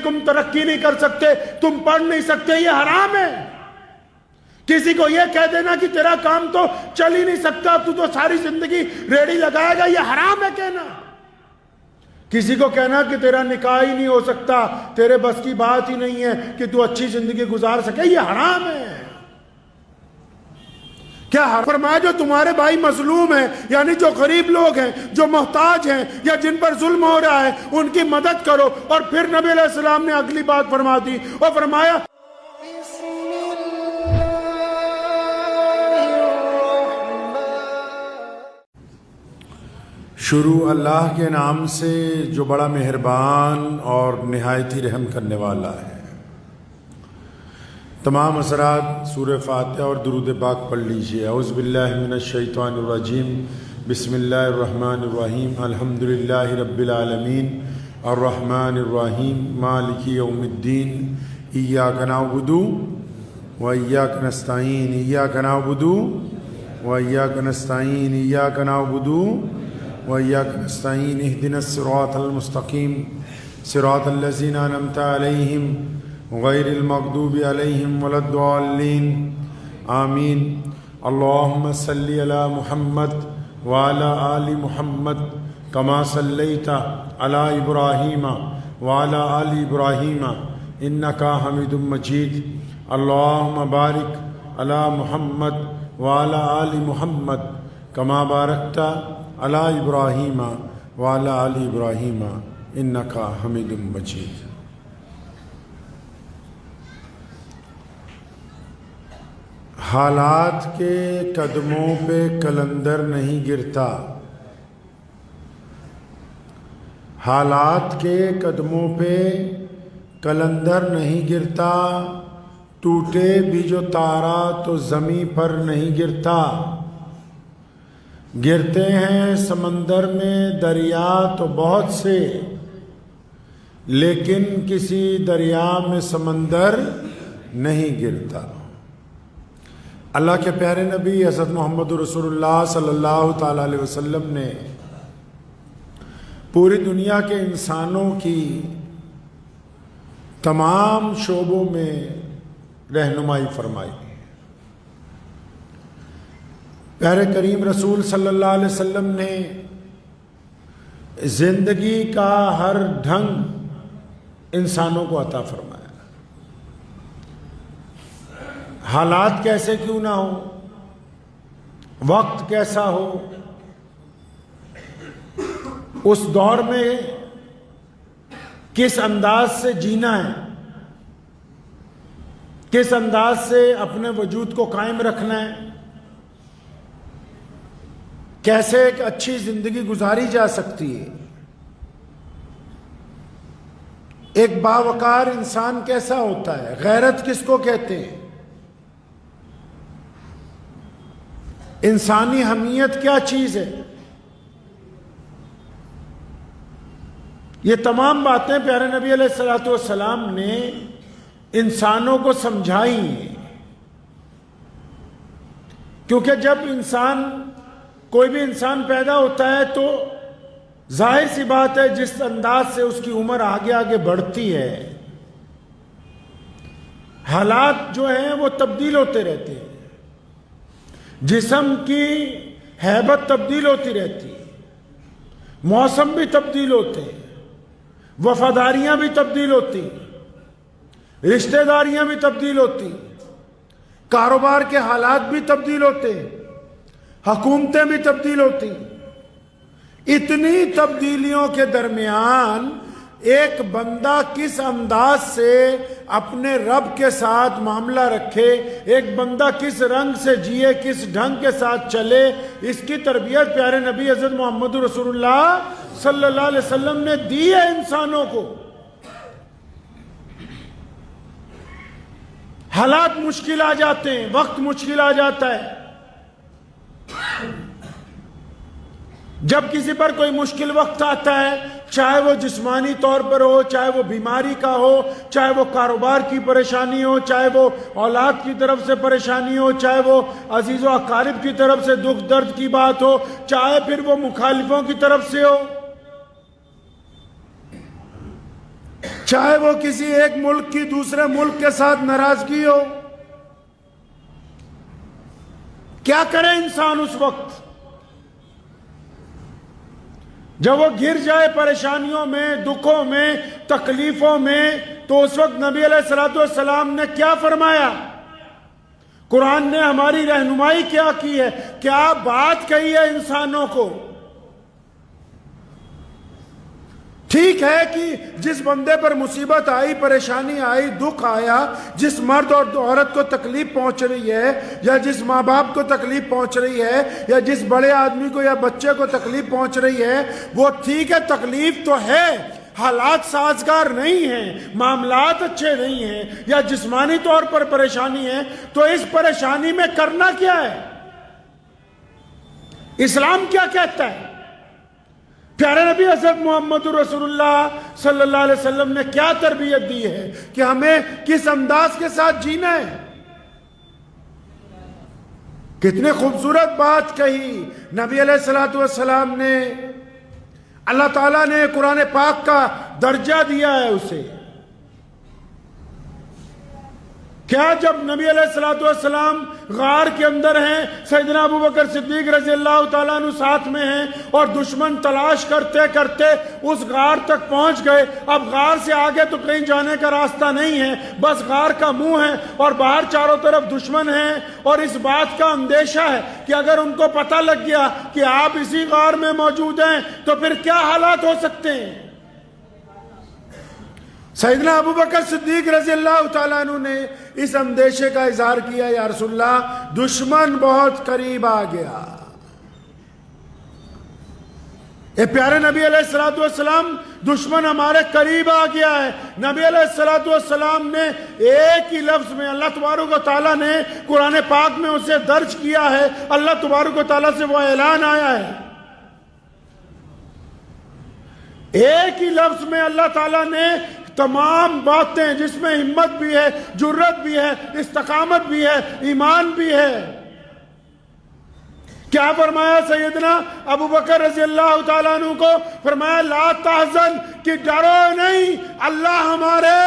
تم ترقی نہیں کر سکتے، تم پڑھ نہیں سکتے، یہ حرام ہے۔ کسی کو یہ کہہ دینا کہ تیرا کام تو چل ہی نہیں سکتا، تو ساری زندگی ریڑھی لگائے گا، یہ حرام ہے کہنا۔ کسی کو کہنا کہ تیرا نکاح ہی نہیں ہو سکتا، تیرے بس کی بات ہی نہیں ہے کہ تو اچھی زندگی گزار سکے، یہ حرام ہے۔ کیا حرام؟ فرمایا جو تمہارے بھائی مظلوم ہیں، یعنی جو غریب لوگ ہیں، جو محتاج ہیں، یا جن پر ظلم ہو رہا ہے، ان کی مدد کرو۔ اور پھر نبی علیہ السلام نے اگلی بات فرما دی اور فرمایا شروع اللہ کے نام سے جو بڑا مہربان اور نہایت ہی رحم کرنے والا ہے۔ تمام حضرات سورہ فاتحہ اور درود پاک پڑھ لیجئے۔ اعوذ باللہ من الشیطان الرجیم، بسم اللہ الرحمن الرحیم، الحمدللہ رب العالمین، الرحمن الرحیم، مالک یوم الدین، ایاک نعبد و ایاک نستعین، ایاک نعبد و ایاک نستعین، ایاک نعبد وإياك نستعين، اهدنا الصراط المستقيم صراط الذين أنعمت عليهم غير المغضوب عليهم ولا الضالين آمين۔ اللهم صل على محمد وعلى آل محمد كما صليت على إبراهيم وعلى آل إبراهيم إنك حميد مجيد۔ اللهم بارك على محمد وعلى آل محمد كما باركت علی ابراہیم وعلی آل ابراہیم انکا حمید مجید۔ حالات کے قدموں پہ کلندر نہیں گرتا، حالات کے قدموں پہ کلندر نہیں گرتا، ٹوٹے بھی جو تارا تو زمیں پر نہیں گرتا۔ گرتے ہیں سمندر میں دریا تو بہت سے، لیکن کسی دریا میں سمندر نہیں گرتا۔ اللہ کے پیارے نبی حضرت محمد رسول اللہ صلی اللہ تعالیٰ علیہ وسلم نے پوری دنیا کے انسانوں کی تمام شعبوں میں رہنمائی فرمائی۔ پیارے کریم رسول صلی اللہ علیہ وسلم نے زندگی کا ہر ڈھنگ انسانوں کو عطا فرمایا۔ حالات کیسے کیوں نہ ہو، وقت کیسا ہو، اس دور میں کس انداز سے جینا ہے، کس انداز سے اپنے وجود کو قائم رکھنا ہے، کیسے ایک اچھی زندگی گزاری جا سکتی ہے، ایک باوقار انسان کیسا ہوتا ہے، غیرت کس کو کہتے ہیں، انسانی حمیت کیا چیز ہے، یہ تمام باتیں پیارے نبی علیہ السلام نے انسانوں کو سمجھائی ہیں۔ کیونکہ جب کوئی بھی انسان پیدا ہوتا ہے تو ظاہر سی بات ہے جس انداز سے اس کی عمر آگے آگے بڑھتی ہے، حالات جو ہیں وہ تبدیل ہوتے رہتے ہیں، جسم کی ہیبت تبدیل ہوتی رہتی ہے، موسم بھی تبدیل ہوتے ہیں، وفاداریاں بھی تبدیل ہوتی ہیں، رشتہ داریاں بھی تبدیل ہوتی ہیں، کاروبار کے حالات بھی تبدیل ہوتے ہیں، حکومتیں بھی تبدیل ہوتی ہیں۔ اتنی تبدیلیوں کے درمیان ایک بندہ کس انداز سے اپنے رب کے ساتھ معاملہ رکھے، ایک بندہ کس رنگ سے جیے، کس ڈھنگ کے ساتھ چلے، اس کی تربیت پیارے نبی حضرت محمد رسول اللہ صلی اللہ علیہ وسلم نے دی ہے انسانوں کو۔ حالات مشکل آ جاتے ہیں، وقت مشکل آ جاتا ہے، جب کسی پر کوئی مشکل وقت آتا ہے، چاہے وہ جسمانی طور پر ہو، چاہے وہ بیماری کا ہو، چاہے وہ کاروبار کی پریشانی ہو، چاہے وہ اولاد کی طرف سے پریشانی ہو، چاہے وہ عزیز و اقارب کی طرف سے دکھ درد کی بات ہو، چاہے پھر وہ مخالفوں کی طرف سے ہو، چاہے وہ کسی ایک ملک کی دوسرے ملک کے ساتھ ناراضگی ہو، کیا کرے انسان اس وقت جب وہ گر جائے پریشانیوں میں، دکھوں میں، تکلیفوں میں؟ تو اس وقت نبی علیہ الصلوۃ والسلام نے کیا فرمایا؟ قرآن نے ہماری رہنمائی کیا کی ہے؟ کیا بات کہی ہے انسانوں کو؟ ٹھیک ہے کہ جس بندے پر مصیبت آئی، پریشانی آئی، دکھ آیا، جس مرد اور عورت کو تکلیف پہنچ رہی ہے، یا جس ماں باپ کو تکلیف پہنچ رہی ہے، یا جس بڑے آدمی کو یا بچے کو تکلیف پہنچ رہی ہے، وہ ٹھیک ہے، تکلیف تو ہے، حالات سازگار نہیں ہیں، معاملات اچھے نہیں ہیں، یا جسمانی طور پر پریشانی ہے، تو اس پریشانی میں کرنا کیا ہے؟ اسلام کیا کہتا ہے؟ پیارے نبی حضرت محمد رسول اللہ صلی اللہ علیہ وسلم نے کیا تربیت دی ہے کہ ہمیں کس انداز کے ساتھ جینا ہے؟ کتنے خوبصورت بات کہی نبی علیہ الصلوۃ والسلام نے۔ اللہ تعالیٰ نے قرآن پاک کا درجہ دیا ہے اسے۔ کیا جب نبی علیہ الصلوۃ والسلام غار کے اندر ہیں، سیدنا ابوبکر صدیق رضی اللہ تعالیٰ عنہ ساتھ میں ہیں، اور دشمن تلاش کرتے کرتے اس غار تک پہنچ گئے، اب غار سے آگے تو کہیں جانے کا راستہ نہیں ہے، بس غار کا منہ ہے اور باہر چاروں طرف دشمن ہیں، اور اس بات کا اندیشہ ہے کہ اگر ان کو پتہ لگ گیا کہ آپ اسی غار میں موجود ہیں تو پھر کیا حالات ہو سکتے ہیں؟ سیدنا ابوبکر صدیق رضی اللہ تعالیٰ عنہ نے اس اندیشے کا اظہار کیا، یا رسول اللہ دشمن بہت قریب آ گیا۔ اے پیارے نبی علیہ الصلوۃ والسلام، دشمن ہمارے قریب آ گیا ہے۔ نبی علیہ الصلوۃ والسلام نے ایک ہی لفظ میں، اللہ تبارک و تعالیٰ نے قرآن پاک میں اسے درج کیا ہے، اللہ تبارک و تعالیٰ سے وہ اعلان آیا ہے، ایک ہی لفظ میں اللہ تعالیٰ نے تمام باتیں جس میں ہمت بھی ہے، جرت بھی ہے، استقامت بھی ہے، ایمان بھی ہے، کیا فرمایا سیدنا ابوبکر رضی اللہ تعالیٰ عنہ کو؟ فرمایا لا تحزن، کہ ڈرو نہیں، اللہ ہمارے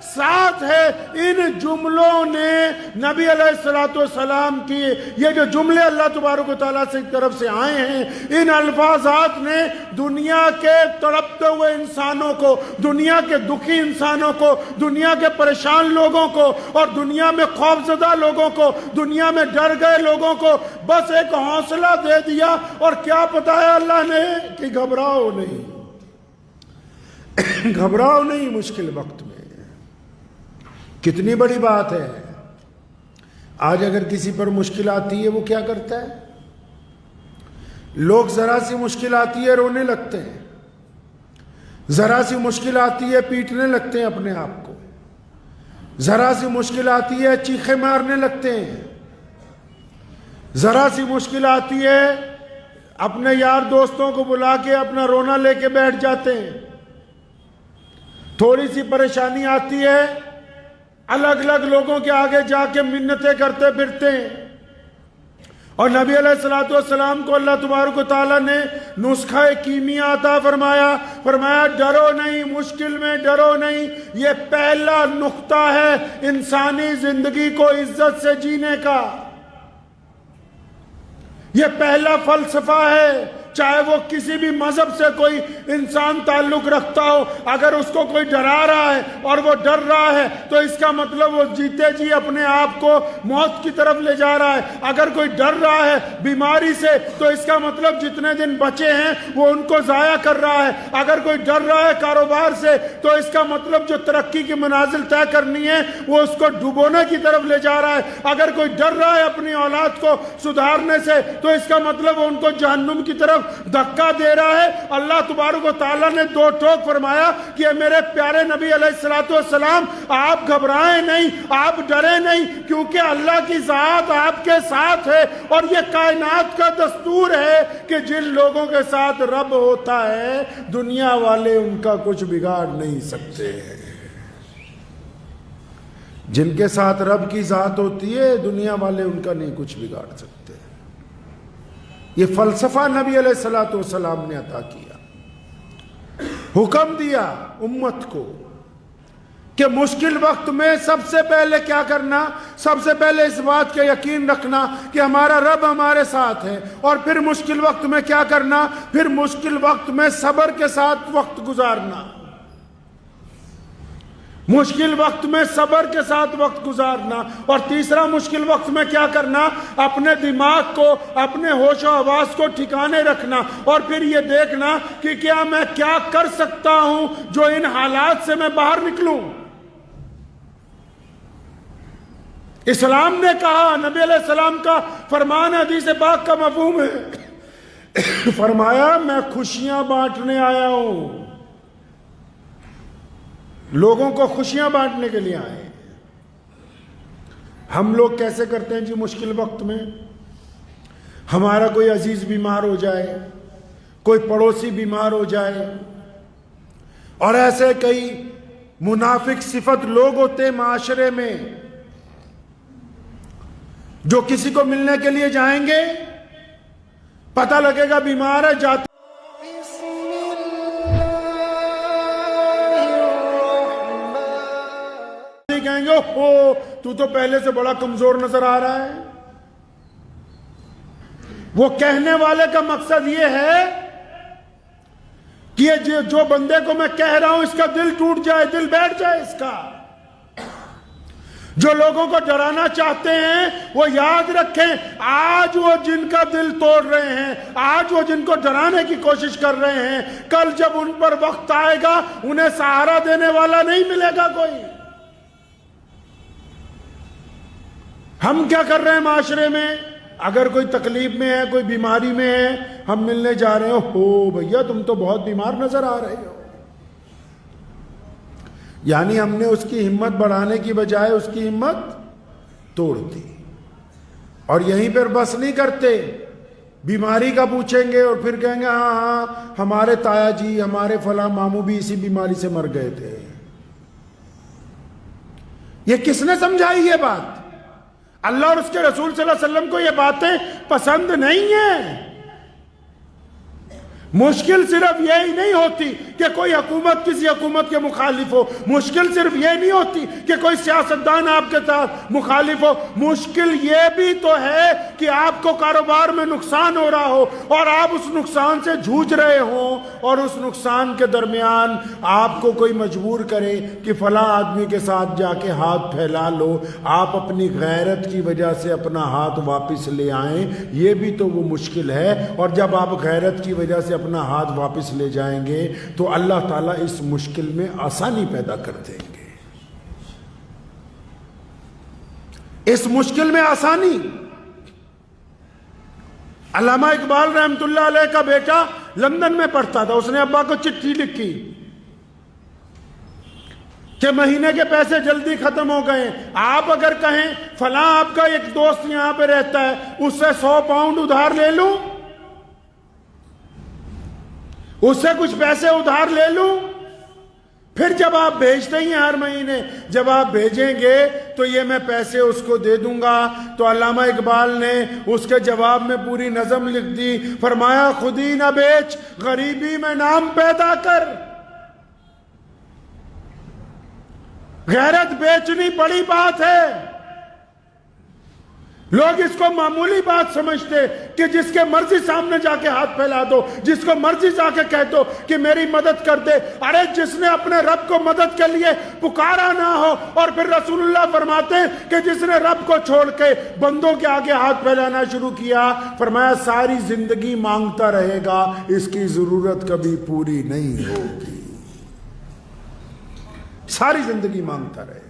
ساتھ ہے۔ ان جملوں نے نبی علیہ الصلوۃ والسلام کی، یہ جو جملے اللہ تبارک و تعالیٰ سے طرف سے آئے ہیں، ان الفاظات نے دنیا کے تڑپتے ہوئے انسانوں کو، دنیا کے دکھی انسانوں کو، دنیا کے پریشان لوگوں کو، اور دنیا میں خوفزدہ لوگوں کو، دنیا میں ڈر گئے لوگوں کو بس ایک حوصلہ دے دیا، اور کیا بتایا اللہ نے کہ گھبراؤ نہیں، گھبراؤ نہیں مشکل وقت میں۔ کتنی بڑی بات ہے۔ آج اگر کسی پر مشکل آتی ہے وہ کیا کرتا ہے؟ لوگ ذرا سی مشکل آتی ہے رونے لگتے ہیں، ذرا سی مشکل آتی ہے پیٹنے لگتے ہیں اپنے آپ کو، ذرا سی مشکل آتی ہے چیخے مارنے لگتے ہیں، ذرا سی مشکل آتی ہے اپنے یار دوستوں کو بلا کے اپنا رونا لے کے بیٹھ جاتے ہیں، تھوڑی سی پریشانی آتی ہے الگ الگ لوگوں کے آگے جا کے منتیں کرتے پھرتے ہیں۔ اور نبی علیہ الصلوۃ والسلام کو اللہ تبارک و تعالیٰ نے نسخہ کیمیا عطا فرمایا، فرمایا ڈرو نہیں، مشکل میں ڈرو نہیں۔ یہ پہلا نقطہ ہے انسانی زندگی کو عزت سے جینے کا، یہ پہلا فلسفہ ہے۔ چاہے وہ کسی بھی مذہب سے کوئی انسان تعلق رکھتا ہو، اگر اس کو کوئی ڈرا رہا ہے اور وہ ڈر رہا ہے تو اس کا مطلب وہ جیتے جی اپنے آپ کو موت کی طرف لے جا رہا ہے۔ اگر کوئی ڈر رہا ہے بیماری سے تو اس کا مطلب جتنے دن بچے ہیں وہ ان کو ضائع کر رہا ہے۔ اگر کوئی ڈر رہا ہے کاروبار سے تو اس کا مطلب جو ترقی کی منازل طے کرنی ہے وہ اس کو ڈبونے کی طرف لے جا رہا ہے۔ اگر کوئی ڈر رہا ہے اپنی اولاد کو سدھارنے سے تو اس کا مطلب وہ ان کو جہنم کی طرف دھکا دے رہا ہے۔ اللہ تبارک و تعالیٰ نے دو ٹوک فرمایا کہ میرے پیارے نبی علیہ الصلوۃ والسلام آپ گھبرائیں نہیں، آپ ڈریں نہیں، کیونکہ اللہ کی ذات آپ کے ساتھ ہے، اور یہ کائنات کا دستور ہے کہ جن لوگوں کے ساتھ رب ہوتا ہے دنیا والے ان کا کچھ بگاڑ نہیں سکتے ہیں۔ جن کے ساتھ رب کی ذات ہوتی ہے دنیا والے ان کا نہیں کچھ بگاڑ سکتے۔ یہ فلسفہ نبی علیہ الصلوۃ والسلام نے عطا کیا، حکم دیا امت کو کہ مشکل وقت میں سب سے پہلے کیا کرنا؟ سب سے پہلے اس بات کا یقین رکھنا کہ ہمارا رب ہمارے ساتھ ہے، اور پھر مشکل وقت میں کیا کرنا؟ پھر مشکل وقت میں صبر کے ساتھ وقت گزارنا، مشکل وقت میں صبر کے ساتھ وقت گزارنا۔ اور تیسرا مشکل وقت میں کیا کرنا؟ اپنے دماغ کو، اپنے ہوش و حواس کو ٹھکانے رکھنا، اور پھر یہ دیکھنا کہ کیا میں کیا کر سکتا ہوں جو ان حالات سے میں باہر نکلوں۔ اسلام نے کہا، نبی علیہ السلام کا فرمان حدیث پاک کا مفہوم ہے، فرمایا میں خوشیاں بانٹنے آیا ہوں، لوگوں کو خوشیاں بانٹنے کے لیے آئے۔ ہم لوگ کیسے کرتے ہیں جی؟ مشکل وقت میں ہمارا کوئی عزیز بیمار ہو جائے، کوئی پڑوسی بیمار ہو جائے، اور ایسے کئی منافق صفت لوگ ہوتے ہیں معاشرے میں جو کسی کو ملنے کے لیے جائیں گے، پتہ لگے گا بیمار ہے، جاتے کہیں گے او تو پہلے سے بڑا کمزور نظر آ رہا ہے۔ وہ کہنے والے کا مقصد یہ ہے کہ یہ جو بندے کو میں کہہ رہا ہوں اس کا دل ٹوٹ جائے، دل بیٹھ جائے اس کا۔ جو لوگوں کو ڈرانا چاہتے ہیں وہ یاد رکھیں، آج وہ جن کا دل توڑ رہے ہیں، آج وہ جن کو ڈرانے کی کوشش کر رہے ہیں، کل جب ان پر وقت آئے گا انہیں سہارا دینے والا نہیں ملے گا کوئی۔ ہم کیا کر رہے ہیں معاشرے میں؟ اگر کوئی تکلیف میں ہے، کوئی بیماری میں ہے، ہم ملنے جا رہے ہو بھیا تم تو بہت بیمار نظر آ رہے ہو، یعنی ہم نے اس کی ہمت بڑھانے کی بجائے اس کی ہمت توڑ دی۔ اور یہیں پر بس نہیں کرتے، بیماری کا پوچھیں گے اور پھر کہیں گے ہاں ہمارے تایا جی، ہمارے فلاں ماموں بھی اسی بیماری سے مر گئے تھے۔ یہ کس نے سمجھائی یہ بات؟ اللہ اور اس کے رسول صلی اللہ علیہ وسلم کو یہ باتیں پسند نہیں ہیں۔ مشکل صرف یہی نہیں ہوتی کہ کوئی حکومت کسی حکومت کے مخالف ہو، مشکل صرف یہ نہیں ہوتی کہ کوئی سیاستدان آپ کے ساتھ مخالف ہو، مشکل یہ بھی تو ہے کہ آپ کو کاروبار میں نقصان ہو رہا ہو اور آپ اس نقصان سے جھوج رہے ہوں، اور اس نقصان کے درمیان آپ کو کوئی مجبور کرے کہ فلاں آدمی کے ساتھ جا کے ہاتھ پھیلا لو، آپ اپنی غیرت کی وجہ سے اپنا ہاتھ واپس لے آئیں، یہ بھی تو وہ مشکل ہے۔ اور جب آپ غیرت کی وجہ سے اپنا ہاتھ واپس لے جائیں گے تو اللہ تعالیٰ اس مشکل میں آسانی پیدا کر دیں گے، اس مشکل میں آسانی۔ علامہ اقبال رحمت اللہ علیہ کا بیٹا لندن میں پڑھتا تھا، اس نے ابا کو چٹھی لکھی کہ مہینے کے پیسے جلدی ختم ہو گئے، آپ اگر کہیں فلاں آپ کا ایک دوست یہاں پہ رہتا ہے اس سے 100 پاؤنڈ ادھار لے لوں، اس سے کچھ پیسے ادھار لے لوں، پھر جب آپ بھیجتے ہی ہر مہینے جب آپ بھیجیں گے تو یہ میں پیسے اس کو دے دوں گا۔ تو علامہ اقبال نے اس کے جواب میں پوری نظم لکھ دی، فرمایا خودی نہ بیچ غریبی میں نام پیدا کر۔ غیرت بیچنی بڑی بات ہے، لوگ اس کو معمولی بات سمجھتے کہ جس کے مرضی سامنے جا کے ہاتھ پھیلا دو، جس کو مرضی جا کے کہہ دو کہ میری مدد کر دے۔ ارے جس نے اپنے رب کو مدد کے لیے پکارا نہ ہو، اور پھر رسول اللہ فرماتے ہیں کہ جس نے رب کو چھوڑ کے بندوں کے آگے ہاتھ پھیلانا شروع کیا، فرمایا ساری زندگی مانگتا رہے گا، اس کی ضرورت کبھی پوری نہیں ہوگی، ساری زندگی مانگتا رہے گا۔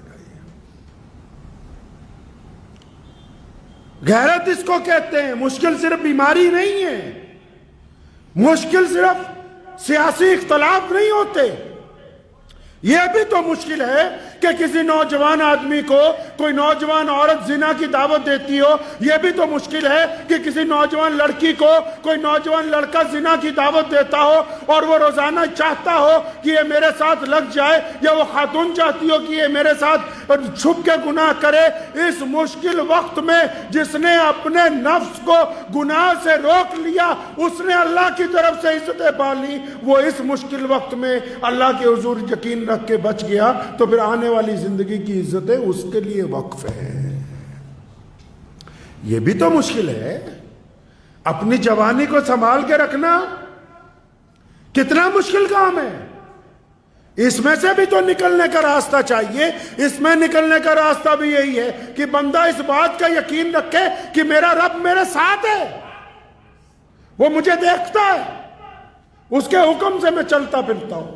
غیرت اس کو کہتے ہیں۔ مشکل صرف بیماری نہیں ہے، مشکل صرف سیاسی اختلاف نہیں ہوتے، یہ بھی تو مشکل ہے کہ کسی نوجوان آدمی کو کوئی نوجوان عورت زنا کی دعوت دیتی ہو، یہ بھی تو مشکل ہے کہ کسی نوجوان لڑکی کو کوئی نوجوان لڑکا زنا کی دعوت دیتا ہو اور وہ روزانہ چاہتا ہو کہ یہ میرے ساتھ لگ جائے، یا وہ خاتون چاہتی ہو کہ یہ میرے ساتھ چھپ کے گناہ کرے۔ اس مشکل وقت میں جس نے اپنے نفس کو گناہ سے روک لیا، اس نے اللہ کی طرف سے عزتیں پالی، وہ اس مشکل وقت میں اللہ کے حضور یقین رکھ کے بچ گیا، تو پھر آنے والی زندگی کی عزتیں اس کے لیے وقف ہیں۔ یہ بھی تو مشکل ہے، اپنی جوانی کو سنبھال کے رکھنا کتنا مشکل کام ہے۔ اس میں سے بھی تو نکلنے کا راستہ چاہیے۔ اس میں نکلنے کا راستہ بھی یہی ہے کہ بندہ اس بات کا یقین رکھے کہ میرا رب میرے ساتھ ہے، وہ مجھے دیکھتا ہے، اس کے حکم سے میں چلتا پھرتا ہوں،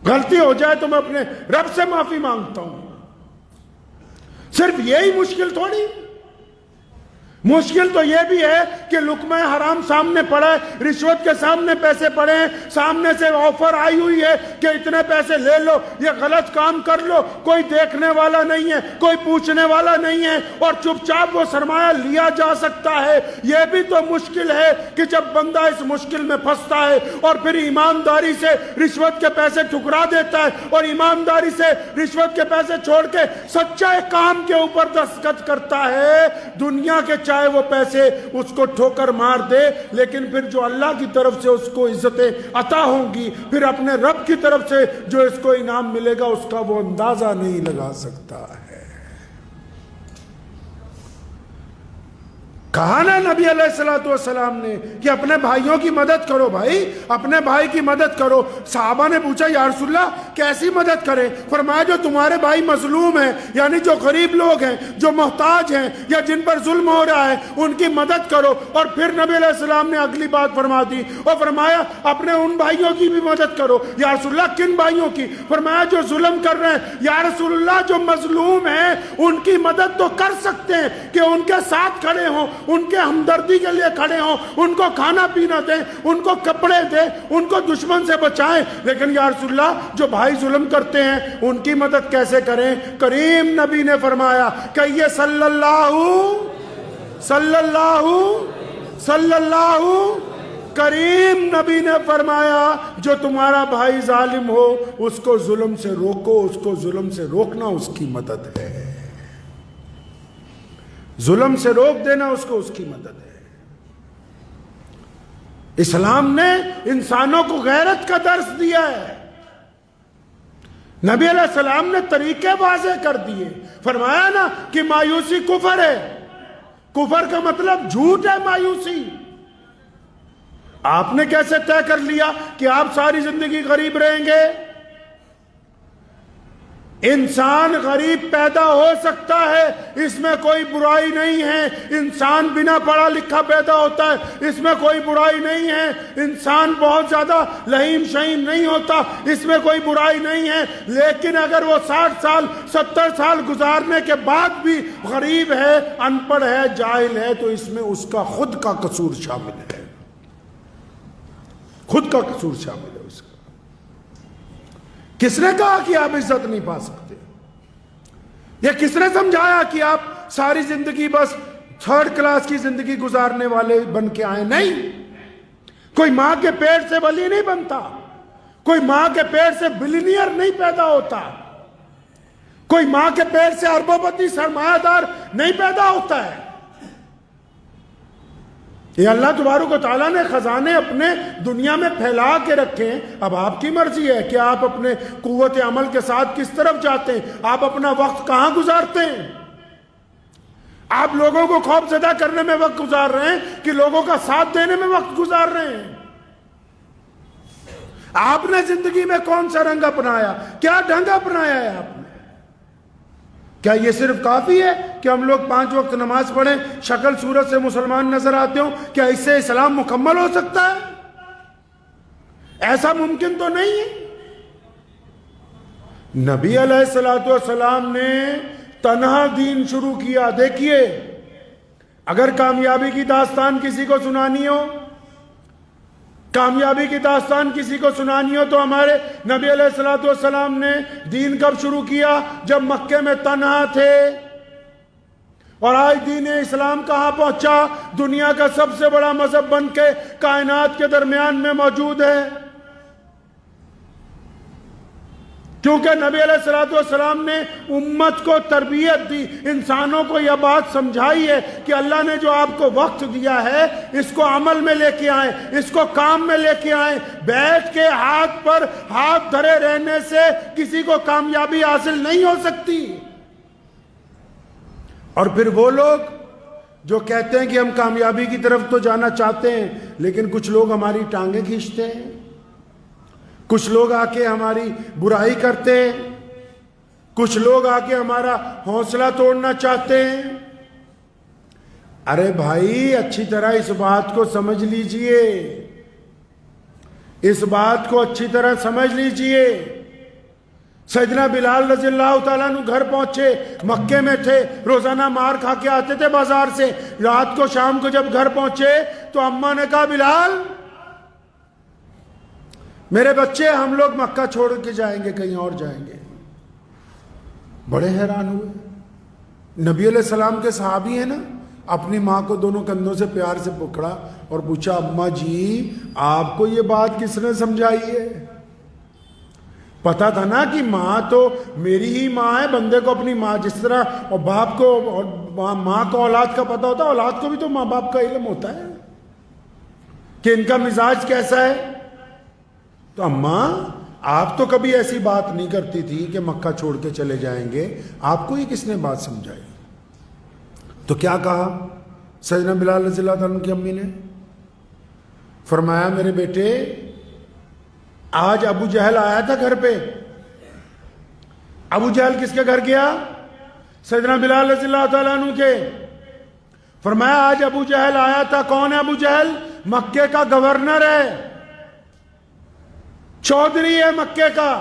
غلطی ہو جائے تو میں اپنے رب سے معافی مانگتا ہوں۔ صرف یہی مشکل تھوڑی، مشکل تو یہ بھی ہے کہ لقمہ حرام سامنے پڑا ہے، رشوت کے سامنے پیسے پڑے ہیں، سامنے سے آفر آئی ہوئی ہے کہ اتنے پیسے لے لو، یہ غلط کام کر لو، کوئی دیکھنے والا نہیں ہے، کوئی پوچھنے والا نہیں ہے، اور چپ چاپ وہ سرمایہ لیا جا سکتا ہے۔ یہ بھی تو مشکل ہے کہ جب بندہ اس مشکل میں پھنستا ہے اور پھر ایمانداری سے رشوت کے پیسے ٹھکرا دیتا ہے اور ایمانداری سے رشوت کے پیسے چھوڑ کے سچے کام کے اوپر دستخط کرتا ہے، دنیا کے چاہے وہ پیسے اس کو ٹھوکر مار دے، لیکن پھر جو اللہ کی طرف سے اس کو عزتیں عطا ہوں گی، پھر اپنے رب کی طرف سے جو اس کو انعام ملے گا، اس کا وہ اندازہ نہیں لگا سکتا ہے۔ کہا نا نبی علیہ السلام نے کہ اپنے بھائیوں کی مدد کرو، بھائی اپنے بھائی کی مدد کرو۔ صحابہ نے پوچھا یا رسول اللہ کیسی مدد کریں؟ فرمایا جو تمہارے بھائی مظلوم ہیں، یعنی جو غریب لوگ ہیں، جو محتاج ہیں، یا جن پر ظلم ہو رہا ہے، ان کی مدد کرو۔ اور پھر نبی علیہ السلام نے اگلی بات فرما دی اور فرمایا اپنے ان بھائیوں کی بھی مدد کرو۔ یا رسول اللہ کن بھائیوں کی؟ فرمایا جو ظلم کر رہے ہیں۔ یا رسول اللہ جو مظلوم ہیں ان کی مدد تو کر سکتے ہیں کہ ان کے ساتھ کھڑے ہوں، ان کے ہمدردی کے لیے کھڑے ہوں، ان کو کھانا پینا دیں، ان کو کپڑے دیں، ان کو دشمن سے بچائیں، لیکن یا رسول اللہ جو بھائی ظلم کرتے ہیں ان کی مدد کیسے کریں؟ کریم نبی نے فرمایا کہیے صلی اللہ کریم نبی نے فرمایا جو تمہارا بھائی ظالم ہو اس کو ظلم سے روکو، اس کو ظلم سے روکنا اس کی مدد ہے، ظلم سے روک دینا اس کو اس کی مدد ہے۔ اسلام نے انسانوں کو غیرت کا درس دیا ہے، نبی علیہ السلام نے طریقے واضح کر دیے۔ فرمایا نا کہ مایوسی کفر ہے، کفر کا مطلب جھوٹ ہے مایوسی۔ آپ نے کیسے طے کر لیا کہ آپ ساری زندگی غریب رہیں گے؟ انسان غریب پیدا ہو سکتا ہے، اس میں کوئی برائی نہیں ہے۔ انسان بنا پڑھا لکھا پیدا ہوتا ہے، اس میں کوئی برائی نہیں ہے۔ انسان بہت زیادہ لہیم شہیم نہیں ہوتا، اس میں کوئی برائی نہیں ہے۔ لیکن اگر وہ 60 سال 70 سال گزارنے کے بعد بھی غریب ہے، ان پڑھ ہے، جاہل ہے، تو اس میں اس کا خود کا قصور شامل ہے، خود کا قصور شامل ہے اس کا۔ کس نے کہا کہ آپ عزت نہیں پا سکتے؟ یہ کس نے سمجھایا کہ آپ ساری زندگی بس 3rd کلاس کی زندگی گزارنے والے بن کے آئے؟ نہیں، کوئی ماں کے پیٹ سے ولی نہیں بنتا، کوئی ماں کے پیٹ سے بلینئر نہیں پیدا ہوتا، کوئی ماں کے پیٹ سے اربوں پتی سرمایہ دار نہیں پیدا ہوتا ہے۔ یہ اللہ تبارک و تعالیٰ نے خزانے اپنے دنیا میں پھیلا کے رکھے ہیں۔ اب آپ کی مرضی ہے کہ آپ اپنے قوت عمل کے ساتھ کس طرف جاتے ہیں، آپ اپنا وقت کہاں گزارتے ہیں۔ آپ لوگوں کو خوف زدہ کرنے میں وقت گزار رہے ہیں کہ لوگوں کا ساتھ دینے میں وقت گزار رہے ہیں؟ آپ نے زندگی میں کون سا رنگ اپنایا، کیا ڈھنگ اپنایا ہے آپ نے؟ کیا یہ صرف کافی ہے کہ ہم لوگ 5 وقت نماز پڑھیں، شکل صورت سے مسلمان نظر آتے ہوں؟ کیا اس سے اسلام مکمل ہو سکتا ہے؟ ایسا ممکن تو نہیں ہے۔ نبی علیہ السلام نے تنہا دین شروع کیا۔ دیکھیے، اگر کامیابی کی داستان کسی کو سنانی ہو، کامیابی کی داستان کسی کو سنانی ہو تو ہمارے نبی علیہ الصلوۃ والسلام نے دین کب شروع کیا؟ جب مکے میں تنہا تھے. اور آج دین اسلام کہاں پہنچا؟ دنیا کا سب سے بڑا مذہب بن کے کائنات کے درمیان میں موجود ہے. کیونکہ نبی علیہ الصلوۃ والسلام نے امت کو تربیت دی، انسانوں کو یہ بات سمجھائی ہے کہ اللہ نے جو آپ کو وقت دیا ہے اس کو عمل میں لے کے آئیں، اس کو کام میں لے کے آئیں. بیٹھ کے ہاتھ پر ہاتھ دھرے رہنے سے کسی کو کامیابی حاصل نہیں ہو سکتی. اور پھر وہ لوگ جو کہتے ہیں کہ ہم کامیابی کی طرف تو جانا چاہتے ہیں، لیکن کچھ لوگ ہماری ٹانگیں کھینچتے ہیں، کچھ لوگ آ کے ہماری برائی کرتے ہیں، کچھ لوگ آ کے ہمارا حوصلہ توڑنا چاہتے ہیں. ارے بھائی اچھی طرح اس بات کو سمجھ لیجئے، اس بات کو اچھی طرح سمجھ لیجئے. سیدنا بلال رضی اللہ تعالیٰ عنہ گھر پہنچے، مکے میں تھے، روزانہ مار کھا کے آتے تھے بازار سے. رات کو شام کو جب گھر پہنچے تو اماں نے کہا بلال میرے بچے ہم لوگ مکہ چھوڑ کے جائیں گے، کہیں اور جائیں گے. بڑے حیران ہوئے. نبی علیہ السلام کے صحابی ہیں نا، اپنی ماں کو دونوں کندھوں سے پیار سے پکڑا اور پوچھا اماں جی آپ کو یہ بات کس نے سمجھائی ہے؟ پتا تھا نا کہ ماں تو میری ہی ماں ہے. بندے کو اپنی ماں جس طرح اور باپ کو اور ماں کو اولاد کا پتا ہوتا ہے، اولاد کو بھی تو ماں باپ کا علم ہوتا ہے کہ ان کا مزاج کیسا ہے. تو اماں آپ تو کبھی ایسی بات نہیں کرتی تھی کہ مکہ چھوڑ کے چلے جائیں گے، آپ کو یہ کس نے بات سمجھائی؟ تو کیا کہا سیدنا بلال رضی اللہ عنہ کی امی نے؟ فرمایا میرے بیٹے آج ابو جہل آیا تھا گھر پہ. ابو جہل کس کے گھر گیا؟ سیدنا بلال رضی اللہ تعالیٰ عنہ کے. فرمایا آج ابو جہل آیا تھا. کون ہے ابو جہل؟ مکے کا گورنر ہے، چودھری ہے مکے کا.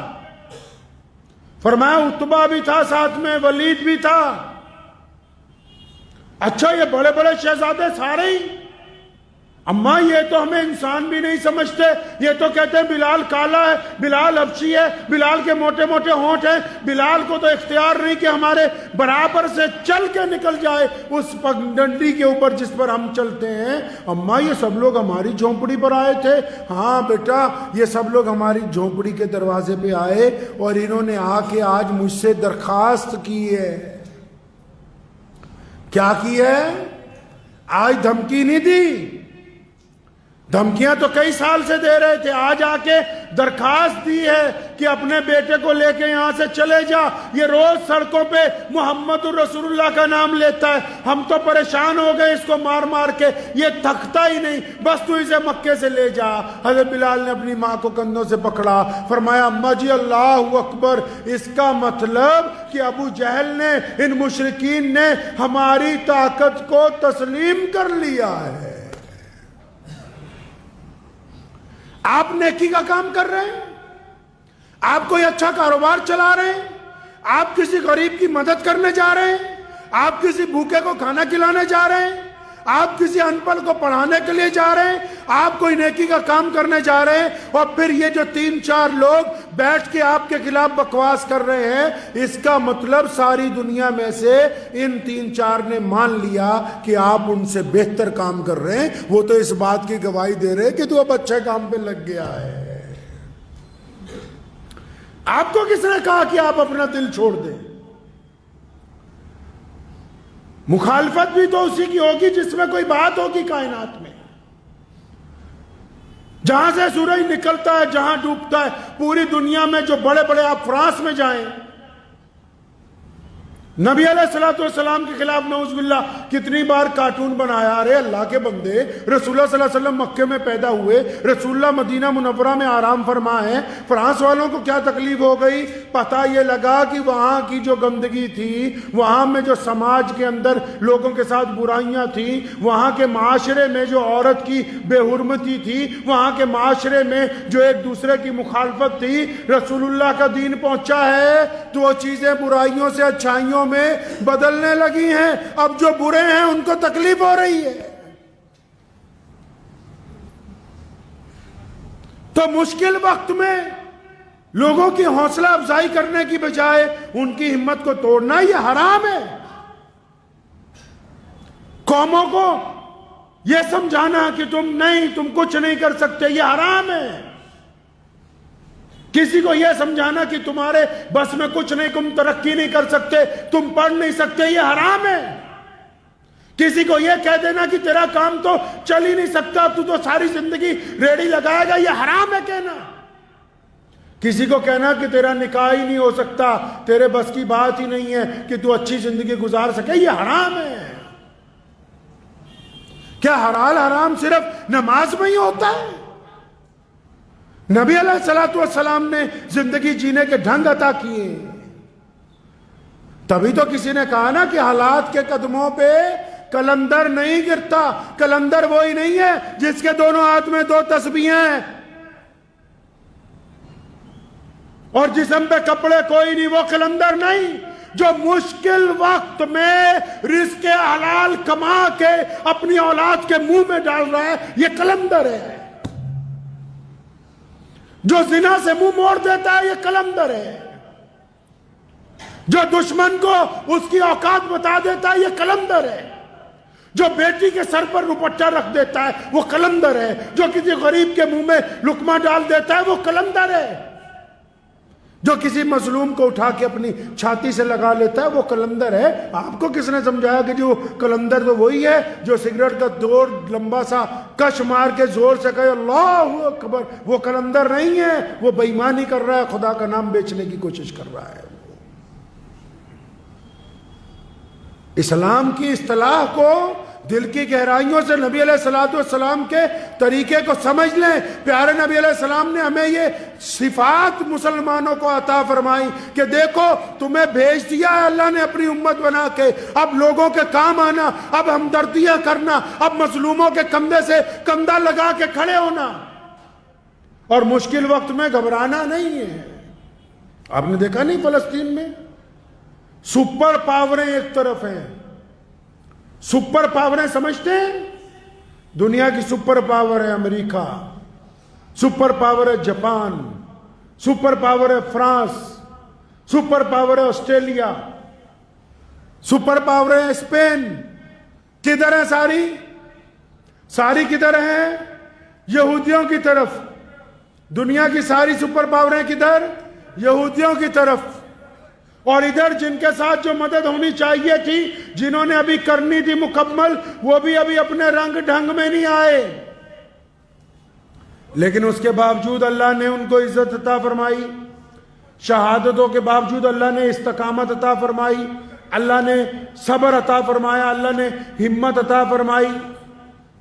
فرمایا عتبہ بھی تھا ساتھ میں، ولید بھی تھا. اچھا یہ بڑے بڑے شہزادے سارے ہی؟ اماں یہ تو ہمیں انسان بھی نہیں سمجھتے، یہ تو کہتے ہیں بلال کالا ہے، بلال حبشی ہے، بلال کے موٹے موٹے ہونٹ ہیں، بلال کو تو اختیار نہیں کہ ہمارے برابر سے چل کے نکل جائے اس پگڈنڈی کے اوپر جس پر ہم چلتے ہیں. اماں یہ سب لوگ ہماری جھونپڑی پر آئے تھے؟ ہاں بیٹا یہ سب لوگ ہماری جھونپڑی کے دروازے پہ آئے اور انہوں نے آ کے آج مجھ سے درخواست کی ہے. کیا کی ہے؟ آج دھمکی نہیں دی، دھمکیاں تو کئی سال سے دے رہے تھے، آج آ کے درخواست دی ہے کہ اپنے بیٹے کو لے کے یہاں سے چلے جا. یہ روز سڑکوں پہ محمد الرسول اللہ کا نام لیتا ہے، ہم تو پریشان ہو گئے اس کو مار مار کے، یہ تھکتا ہی نہیں، بس تو اسے مکے سے لے جا. حضرت بلال نے اپنی ماں کو کندھوں سے پکڑا. فرمایا اماں جی اللہ اکبر، اس کا مطلب کہ ابو جہل نے، ان مشرکین نے ہماری طاقت کو تسلیم کر لیا ہے. آپ نیکی کا کام کر رہے ہیں، آپ کوئی اچھا کاروبار چلا رہے ہیں، آپ کسی غریب کی مدد کرنے جا رہے ہیں، آپ کسی بھوکے کو کھانا کھلانے جا رہے ہیں، آپ کسی ان پڑھ کو پڑھانے کے لیے جا رہے ہیں، آپ کوئی نیکی کا کام کرنے جا رہے ہیں، اور پھر یہ جو 3-4 لوگ بیٹھ کے آپ کے خلاف بکواس کر رہے ہیں، اس کا مطلب ساری دنیا میں سے ان 3-4 نے مان لیا کہ آپ ان سے بہتر کام کر رہے ہیں. وہ تو اس بات کی گواہی دے رہے ہیں کہ تو اب اچھے کام پہ لگ گیا ہے. آپ کو کس نے کہا کہ آپ اپنا دل چھوڑ دیں؟ مخالفت بھی تو اسی کی ہوگی جس میں کوئی بات ہوگی کائنات میں. جہاں سے سورج نکلتا ہے، جہاں ڈوبتا ہے، پوری دنیا میں جو بڑے بڑے، آپ فرانس میں جائیں، نبی علیہ الصلوۃ والسلام کے خلاف نعوذ باللہ کتنی بار کارٹون بنایا. ارے اللہ کے بندے، رسول اللہ صلی اللہ علیہ وسلم مکے میں پیدا ہوئے، رسول اللہ مدینہ منورہ میں آرام فرما ہے، فرانس والوں کو کیا تکلیف ہو گئی؟ پتہ یہ لگا کہ وہاں کی جو گندگی تھی، وہاں میں جو سماج کے اندر لوگوں کے ساتھ برائیاں تھیں، وہاں کے معاشرے میں جو عورت کی بے حرمتی تھی، وہاں کے معاشرے میں جو ایک دوسرے کی مخالفت تھی، رسول اللہ کا دین پہنچا ہے تو وہ چیزیں برائیوں سے اچھائیوں میں بدلنے لگی ہیں. اب جو برے ہیں ان کو تکلیف ہو رہی ہے. تو مشکل وقت میں لوگوں کی حوصلہ افزائی کرنے کی بجائے ان کی ہمت کو توڑنا یہ حرام ہے. قوموں کو یہ سمجھانا کہ تم کچھ نہیں کر سکتے یہ حرام ہے. کسی کو یہ سمجھانا کہ تمہارے بس میں کچھ نہیں، تم ترقی نہیں کر سکتے، تم پڑھ نہیں سکتے یہ حرام ہے. کسی کو یہ کہہ دینا کہ تیرا کام تو چل ہی نہیں سکتا، تو ساری زندگی ریڑھی لگائے گا یہ حرام ہے کہنا. کسی کو کہنا کہ تیرا نکاح ہی نہیں ہو سکتا، تیرے بس کی بات ہی نہیں ہے کہ تو اچھی زندگی گزار سکے یہ حرام ہے. کیا حلال حرام صرف نماز میں ہی ہوتا ہے؟ نبی علیہ السلام نے زندگی جینے کے ڈھنگ عطا کیے. تبھی تو کسی نے کہا نا کہ حالات کے قدموں پہ کلندر نہیں گرتا. کلندر وہی نہیں ہے جس کے دونوں ہاتھ میں 2 تسبیحیں ہیں اور جسم پہ کپڑے کوئی نہیں، وہ کلندر نہیں. جو مشکل وقت میں رزق حلال کما کے اپنی اولاد کے منہ میں ڈال رہا ہے یہ کلندر ہے. جو زنا سے منہ موڑ دیتا ہے یہ کلندر ہے. جو دشمن کو اس کی اوقات بتا دیتا ہے یہ کلندر ہے. جو بیٹی کے سر پر دوپٹہ رکھ دیتا ہے وہ کلندر ہے. جو کسی غریب کے منہ میں لقمہ ڈال دیتا ہے وہ کلندر ہے. جو کسی مظلوم کو اٹھا کے اپنی چھاتی سے لگا لیتا ہے وہ کلندر ہے. آپ کو کس نے سمجھایا کہ جو کلندر تو وہی ہے جو سگریٹ کا دور لمبا سا کش مار کے زور سے کہے اللہ اکبر؟ وہ کلندر نہیں ہے، وہ بے ایمانی کر رہا ہے، خدا کا نام بیچنے کی کوشش کر رہا ہے. اسلام کی اصطلاح کو دل کی گہرائیوں سے نبی علیہ السلام کے طریقے کو سمجھ لیں. پیارے نبی علیہ السلام نے ہمیں یہ صفات مسلمانوں کو عطا فرمائی کہ دیکھو تمہیں بھیج دیا ہے اللہ نے اپنی امت بنا کے، اب لوگوں کے کام آنا، اب ہمدردیاں کرنا، اب مظلوموں کے کندھے سے کندھا لگا کے کھڑے ہونا اور مشکل وقت میں گھبرانا نہیں ہے. آپ نے دیکھا نہیں فلسطین میں سپر پاوریں ایک طرف ہیں. سپر پاوریں سمجھتے ہیں؟ دنیا کی سپر پاور ہے امریکہ، سپر پاور ہے جاپان، سپر پاور ہے فرانس، سپر پاور ہے آسٹریلیا، سپر پاور ہے اسپین. کدھر ہے ساری کدھر ہیں؟ یہودیوں کی طرف. دنیا کی ساری سپر پاوریں کدھر؟ یہودیوں کی طرف. اور ادھر جن کے ساتھ جو مدد ہونی چاہیے تھی، جنہوں نے ابھی کرنی تھی مکمل، وہ بھی ابھی اپنے رنگ ڈھنگ میں نہیں آئے. لیکن اس کے باوجود اللہ نے ان کو عزت عطا فرمائی، شہادتوں کے باوجود اللہ نے استقامت عطا فرمائی، اللہ نے صبر عطا فرمایا، اللہ نے ہمت عطا فرمائی.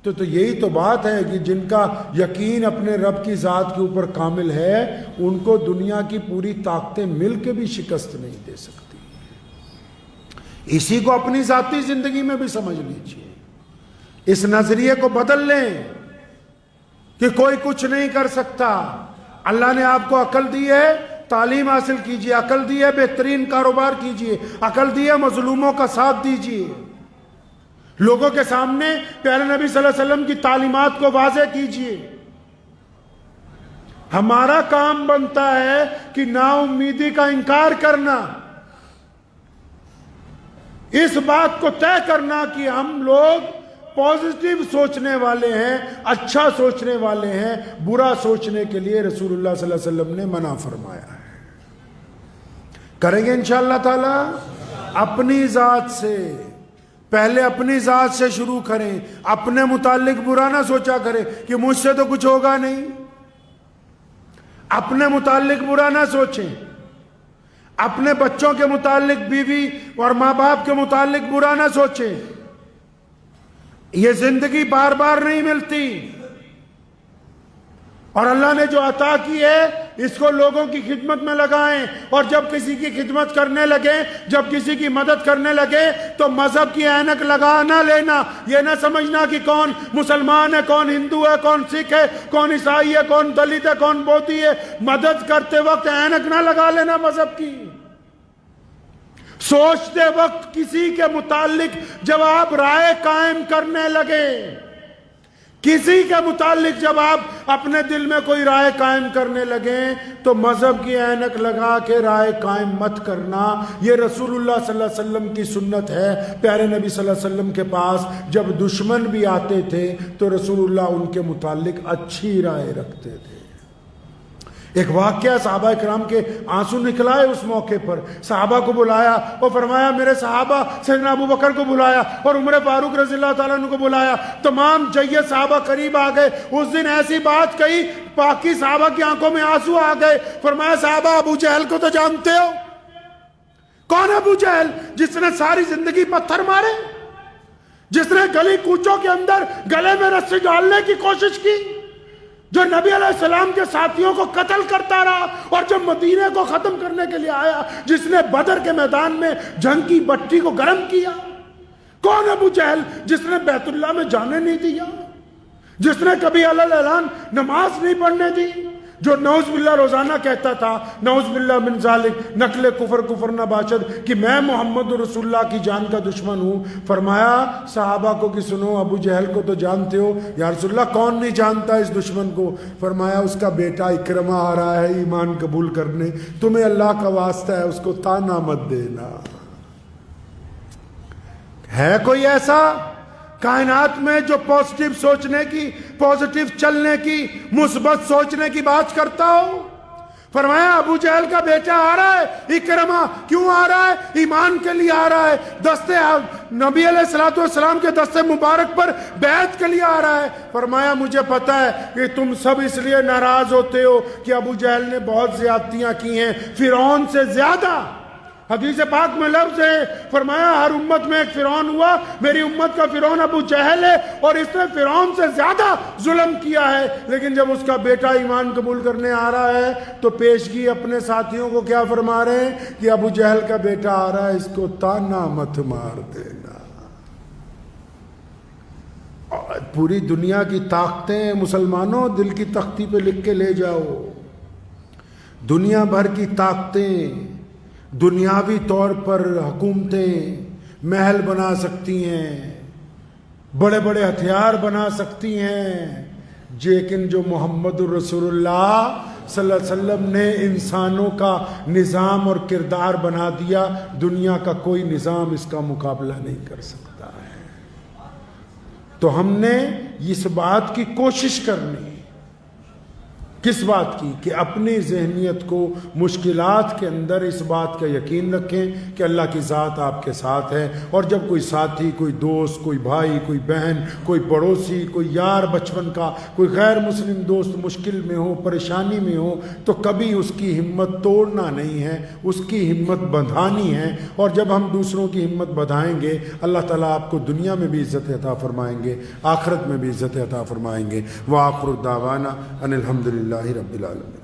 تو یہی تو بات ہے کہ جن کا یقین اپنے رب کی ذات کے اوپر کامل ہے ان کو دنیا کی پوری طاقتیں مل کے بھی شکست نہیں دے سکتی. اسی کو اپنی ذاتی زندگی میں بھی سمجھ لیجئے. اس نظریے کو بدل لیں کہ کوئی کچھ نہیں کر سکتا. اللہ نے آپ کو عقل دی ہے، تعلیم حاصل کیجئے. عقل دی ہے بہترین کاروبار کیجئے. عقل دی ہے مظلوموں کا ساتھ دیجئے. لوگوں کے سامنے پیارے نبی صلی اللہ علیہ وسلم کی تعلیمات کو واضح کیجئے. ہمارا کام بنتا ہے کہ نا امیدی کا انکار کرنا، اس بات کو طے کرنا کہ ہم لوگ پازیٹیو سوچنے والے ہیں، اچھا سوچنے والے ہیں. برا سوچنے کے لیے رسول اللہ صلی اللہ علیہ وسلم نے منع فرمایا ہے. کریں گے انشاءاللہ تعالی. اپنی ذات سے پہلے اپنی ذات سے شروع کریں. اپنے متعلق برا نہ سوچا کریں کہ مجھ سے تو کچھ ہوگا نہیں. اپنے متعلق برا نہ سوچیں. اپنے بچوں کے متعلق، بیوی اور ماں باپ کے متعلق برا نہ سوچیں. یہ زندگی بار بار نہیں ملتی اور اللہ نے جو عطا کی ہے اس کو لوگوں کی خدمت میں لگائیں. اور جب کسی کی خدمت کرنے لگے، جب کسی کی مدد کرنے لگے تو مذہب کی اینک لگا نہ لینا. یہ نہ سمجھنا کہ کون مسلمان ہے، کون ہندو ہے، کون سکھ ہے، کون عیسائی ہے، کون دلت ہے، کون بودھی ہے. مدد کرتے وقت اینک نہ لگا لینا مذہب کی. سوچتے وقت کسی کے متعلق جب آپ رائے قائم کرنے لگے، کسی کے متعلق جب آپ اپنے دل میں کوئی رائے قائم کرنے لگیں تو مذہب کی اینک لگا کے رائے قائم مت کرنا. یہ رسول اللہ صلی اللہ علیہ وسلم کی سنت ہے. پیارے نبی صلی اللہ علیہ وسلم کے پاس جب دشمن بھی آتے تھے تو رسول اللہ ان کے متعلق اچھی رائے رکھتے تھے. ایک واقعہ صحابہ کرام کے آنسو نکلائے اس موقع پر. صحابہ کو بلایا اور فرمایا میرے صحابہ, سیدنا ابو بکر کو بلایا اور عمر فاروق رضی اللہ تعالیٰ عنہ کو بلایا. تمام جید صحابہ قریب آ گئے. اس دن ایسی بات کہی باقی صحابہ کی آنکھوں میں آنسو آ گئے. فرمایا صحابہ ابو جہل کو تو جانتے ہو. کون ہے ابو جہل؟ جس نے ساری زندگی پتھر مارے, جس نے گلی کوچوں کے اندر گلے میں رسی ڈالنے کی کوشش کی, جو نبی علیہ السلام کے ساتھیوں کو قتل کرتا رہا اور جب مدینے کو ختم کرنے کے لیے آیا, جس نے بدر کے میدان میں جنگ کی بٹی کو گرم کیا. کون ابو جہل؟ جس نے بیت اللہ میں جانے نہیں دیا, جس نے کبھی علی الاعلان نماز نہیں پڑھنے دی, جو نعوذ باللہ روزانہ کہتا تھا نعوذ باللہ من ذالک نقل کفر نہ باشد کہ میں محمد رسول اللہ کی جان کا دشمن ہوں. فرمایا صحابہ کو کہ سنو ابو جہل کو تو جانتے ہو. یا رسول اللہ کون نہیں جانتا اس دشمن کو؟ فرمایا اس کا بیٹا اکرمہ آ رہا ہے ایمان قبول کرنے, تمہیں اللہ کا واسطہ ہے اس کو تانا مت دینا. ہے کوئی ایسا کائنات میں جو پازیٹیو سوچنے کی, پازیٹیو چلنے کی, مثبت سوچنے کی بات کرتا ہو؟ فرمایا ابو جہل کا بیٹا آ رہا ہے اکرمہ. کیوں آ رہا ہے؟ ایمان کے لیے آ رہا ہے. دستے نبی علیہ السلام کے دستے مبارک پر بیعت کے لیے آ رہا ہے. فرمایا مجھے پتا ہے کہ تم سب اس لیے ناراض ہوتے ہو کہ ابو جہل نے بہت زیادتیاں کی ہیں, فرعون سے زیادہ. حدیث پاک میں لفظ ہے, فرمایا ہر امت میں ایک فرعون ہوا, میری امت کا فرعون ابو جہل ہے اور اس نے فرعون سے زیادہ ظلم کیا ہے. لیکن جب اس کا بیٹا ایمان قبول کرنے آ رہا ہے تو پیشگی اپنے ساتھیوں کو کیا فرما رہے ہیں کہ ابو جہل کا بیٹا آ رہا ہے, اس کو تانا مت مار دینا. پوری دنیا کی طاقتیں مسلمانوں دل کی تختی پہ لکھ کے لے جاؤ. دنیا بھر کی طاقتیں, دنیاوی طور پر حکومتیں محل بنا سکتی ہیں, بڑے بڑے ہتھیار بنا سکتی ہیں, لیکن جو محمد الرسول اللہ صلی اللہ علیہ وسلم نے انسانوں کا نظام اور کردار بنا دیا, دنیا کا کوئی نظام اس کا مقابلہ نہیں کر سکتا ہے. تو ہم نے اس بات کی کوشش کرنی. کس بات کی؟ کہ اپنی ذہنیت کو مشکلات کے اندر اس بات کا یقین رکھیں کہ اللہ کی ذات آپ کے ساتھ ہے. اور جب کوئی ساتھی, کوئی دوست, کوئی بھائی, کوئی بہن, کوئی پڑوسی, کوئی یار بچپن کا, کوئی غیر مسلم دوست مشکل میں ہو, پریشانی میں ہو, تو کبھی اس کی ہمت توڑنا نہیں ہے, اس کی ہمت بندھانی ہے. اور جب ہم دوسروں کی ہمت بندھائیں گے اللہ تعالیٰ آپ کو دنیا میں بھی عزت عطا فرمائیں گے, آخرت میں بھی عزت عطا فرمائیں گے. وآخر دعوانا ان الحمدللہ رب العالمین.